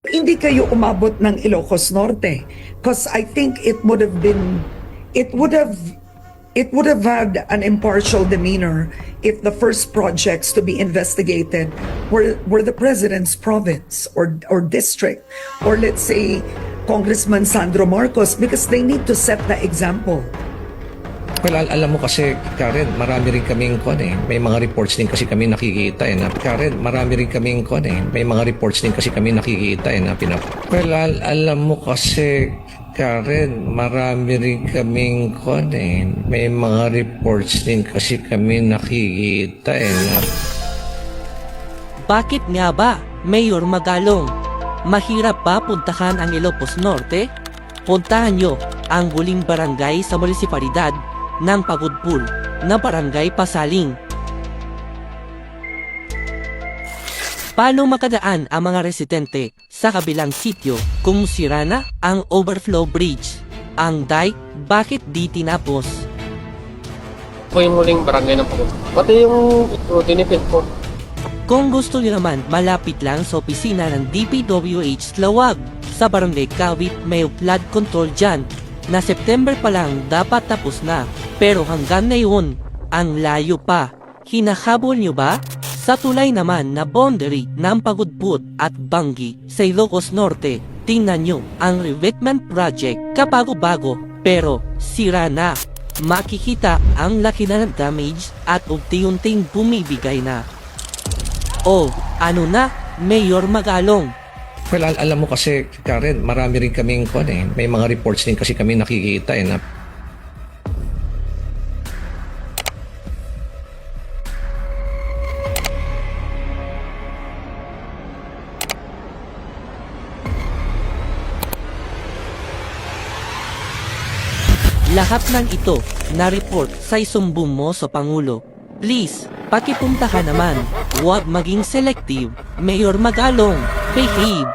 Hindi kayo umabot ng Ilocos Norte because I think it would have been it would have it would have had an impartial demeanor if the first projects to be investigated were the president's province or district, or let's say Congressman Sandro Marcos, because they need to set the example. Well, alam mo kasi, Karen, marami rin kaming may mga reports din kasi kami nakikita na Karen, marami rin kaming may mga reports din kasi kami nakikita na Well, alam mo kasi, Karen, marami rin kaming may mga reports din kasi kami nakikita na Bakit nga ba, Mayor Magalong? Mahirap ba puntahan ang Ilocos Norte? Puntahan nyo ang huling barangay sa munisipalidad ng Pagudpul na Barangay Pasaling. Paano makadaan ang mga residente sa kabilang sitio kung sira na ang overflow bridge? Ang dike, bakit di tinapos? Po yung huling barangay ng Pagudpul. Pati yung tinipid po. Kung gusto niyo naman, malapit lang sa opisina ng DPWH Lawag sa Barangay Kawit, may flood control dyan na September pa lang dapat tapos na, pero hanggang ngayon, ang layo pa. Hinahabol nyo ba? Sa tulay naman na boundary ng Pagudput at Bangi sa Ilocos Norte, tingnan nyo ang revetment project kabago-bago pero sira na. Makikita ang laki na ng damage at unti-unting bumibigay na. Oh, ano na, Mayor Magalong? Well, alam mo kasi, Karen, marami rin kaming may mga reports din kasi kami nakikita na Lahat ng ito na-report sa isumbong mo sa Pangulo. Please, pakipuntahan naman. Huwag maging selective. Mayor Magalong, behave.